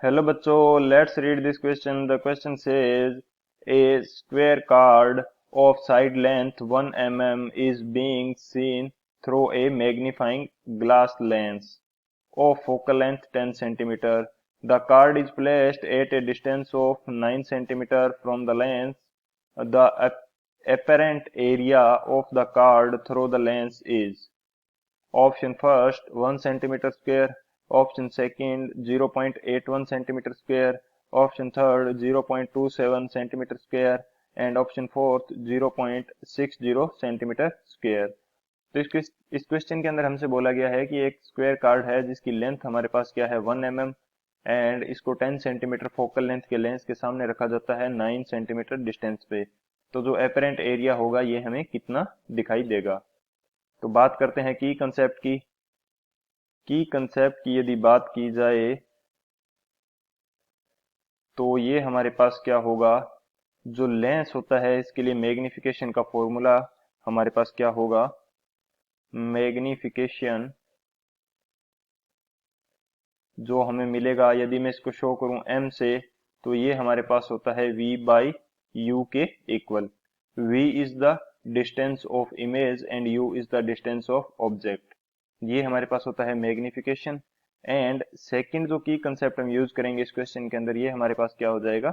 Hello बच्चों, let's read this question. The question says a square card of side length 1 mm is being seen through a magnifying glass lens of focal length 10 centimeter. The card is placed at a distance of 9 centimeter from the lens. The apparent area of the card through the lens is option first 1 centimeter square, option second 0.81 centimeter square, option third 0.27 centimeter square and option fourth 0.60 centimetre square. तो इस question के अंदर हमसे बोला गया है कि एक स्क्वायर कार्ड है जिसकी लेंथ हमारे पास क्या है 1 mm एंड इसको 10 सेंटीमीटर फोकल लेंथ के लेंस के सामने रखा जाता है 9 सेंटीमीटर डिस्टेंस पे। तो जो एपरेंट एरिया होगा ये हमें कितना दिखाई देगा। तो बात करते हैं की यदि बात की जाए तो ये हमारे पास क्या होगा, जो लेंस होता है इसके लिए मैग्निफिकेशन का फॉर्मूला हमारे पास क्या होगा, मैग्निफिकेशन जो हमें मिलेगा यदि मैं इसको शो करूं m से, तो ये हमारे पास होता है v बाई u के equal. v is the distance of image and u is the distance of object. ये हमारे पास होता है मैग्निफिकेशन। एंड सेकंड जो की कंसेप्ट हम यूज करेंगे इस क्वेश्चन के अंदर, ये हमारे पास क्या हो जाएगा,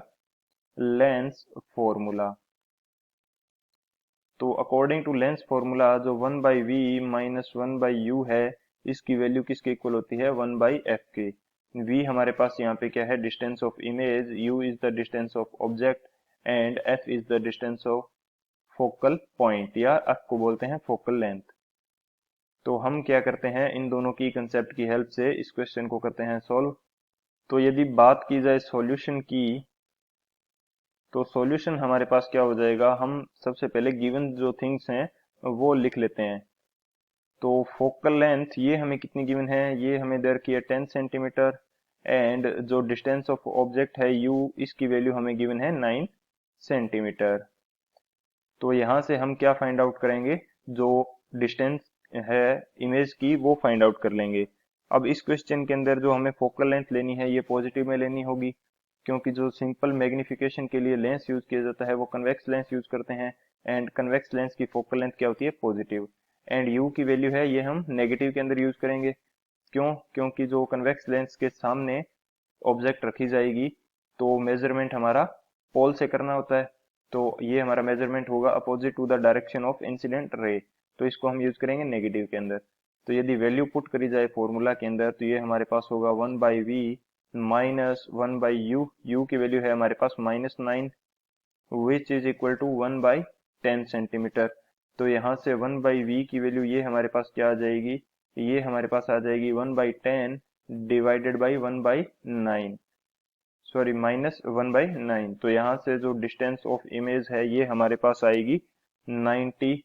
लेंस फॉर्मूला। तो अकॉर्डिंग टू लेंस फॉर्मूला जो 1 by v minus 1 by u है, इसकी वैल्यू किसके इक्वल होती है 1 बाई एफ के। v हमारे पास यहाँ पे क्या है, distance of image, u is the distance of object and f is the distance of focal point या f को बोलते हैं फोकल लेंथ। तो हम क्या करते हैं, इन दोनों की कंसेप्ट की हेल्प से इस क्वेश्चन को करते हैं सॉल्व। तो यदि बात की जाए सॉल्यूशन की, तो सॉल्यूशन हमारे पास क्या हो जाएगा, हम सबसे पहले गिवन जो थिंग्स हैं वो लिख लेते हैं। तो फोकल लेंथ ये हमें कितनी गिवन है, ये हमें दे रखी है 10 सेंटीमीटर एंड जो डिस्टेंस ऑफ ऑब्जेक्ट है u, इसकी वैल्यू हमें गिवन है 9 सेंटीमीटर। तो यहाँ से हम क्या फाइंड आउट करेंगे, जो डिस्टेंस है इमेज की वो फाइंड आउट कर लेंगे। अब इस क्वेश्चन के अंदर जो हमें फोकल लेंथ लेनी है ये पॉजिटिव में लेनी होगी, क्योंकि जो सिंपल मैग्निफिकेशन के लिए लेंस यूज किया जाता है वो कन्वेक्स लेंस यूज करते हैं एंड कन्वेक्स लेंस की फोकल लेंथ क्या होती है, पॉजिटिव। एंड u की वैल्यू है ये हम नेगेटिव के अंदर यूज करेंगे। क्यों, क्योंकि जो कन्वेक्स लेंस के सामने ऑब्जेक्ट रखी जाएगी तो मेजरमेंट हमारा पोल से करना होता है, तो ये हमारा मेजरमेंट होगा opposite to the direction of incident ray, तो इसको हम यूज करेंगे नेगेटिव के अंदर। तो यदि वैल्यू पुट करी जाए फॉर्मूला के अंदर, तो ये हमारे पास होगा 1 by v minus 1 by u की वैल्यू है हमारे पास -9 which is equal to 1 by 10 centimetre. तो यहाँ से 1 बाई वी की वैल्यू ये हमारे पास क्या आ जाएगी, ये हमारे पास आ जाएगी 1 by 10 divided by 1 by 9, sorry -1/9। तो यहाँ से जो डिस्टेंस ऑफ इमेज है ये हमारे पास आएगी 90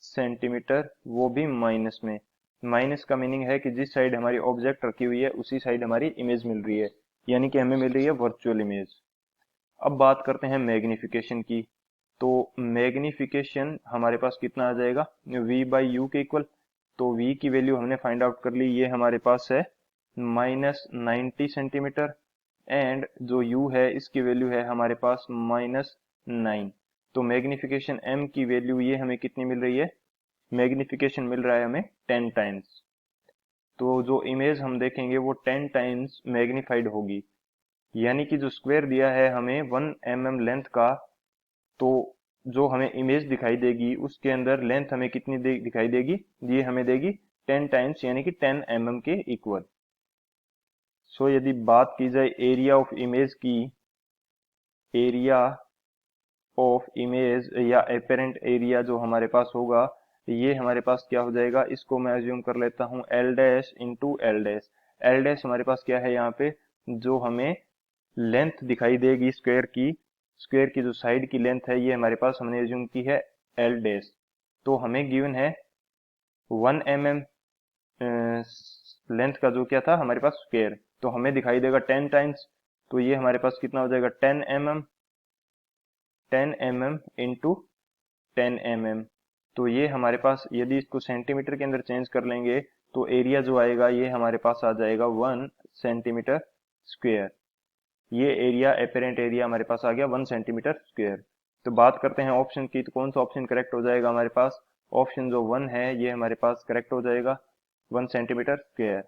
सेंटीमीटर, वो भी माइनस में। माइनस का मीनिंग है कि जिस साइड हमारी ऑब्जेक्ट रखी हुई है उसी साइड हमारी इमेज मिल रही है, यानी कि हमें मिल रही है वर्चुअल इमेज। अब बात करते हैं मैग्निफिकेशन की। तो मैग्निफिकेशन हमारे पास कितना आ जाएगा, v बाई यू के इक्वल। तो v की वैल्यू हमने फाइंड आउट कर ली, ये हमारे पास है -90 सेंटीमीटर एंड जो u है इसकी वैल्यू है हमारे पास -9। तो मैग्निफिकेशन m की वैल्यू ये हमें कितनी मिल रही है, मैग्निफिकेशन मिल रहा है हमें 10 टाइम्स। तो जो इमेज हम देखेंगे वो 10 टाइम्स मैग्निफाइड होगी, यानी कि जो स्क्वायर दिया है हमें 1 mm लेंथ का, तो जो हमें इमेज दिखाई देगी उसके अंदर लेंथ हमें कितनी दिखाई देगी, ये हमें देगी 10 टाइम्स यानी कि 10 mm के इक्वल। सो यदि बात की जाए एरिया ऑफ इमेज की, एरिया ऑफ इमेज या एपेरेंट एरिया जो हमारे पास होगा, ये हमारे पास क्या हो जाएगा, इसको मैं अज्यूम कर लेता हूं L dash into L dash. L dash हमारे पास क्या है, यहाँ पे जो हमें लेंथ दिखाई देगी स्क्वायर की, स्क्वायर की जो साइड की लेंथ है ये हमारे पास हमने अज्यूम की है एल डैश। तो हमें गिवन है 1 mm लेंथ का जो क्या था हमारे पास स्क्वायर, तो हमें दिखाई देगा 10 टाइम्स। तो ये हमारे पास कितना हो जाएगा 10 mm, 10 mm इंटू 10 mm। तो ये हमारे पास यदि इसको सेंटीमीटर के अंदर चेंज कर लेंगे, तो एरिया जो आएगा ये हमारे पास आ जाएगा 1 सेंटीमीटर स्क्वायर। ये एरिया एपेरेंट एरिया हमारे पास आ गया 1 सेंटीमीटर स्क्वायर। तो बात करते हैं ऑप्शन की, तो कौन सा ऑप्शन करेक्ट हो जाएगा हमारे पास? ऑप्शन जो 1 है ये हमारे पास करेक्ट हो जाएगा, 1 centimetre square.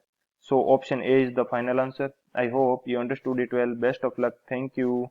So option A is the final answer. I hope you understood it well. Best of luck. Thank you.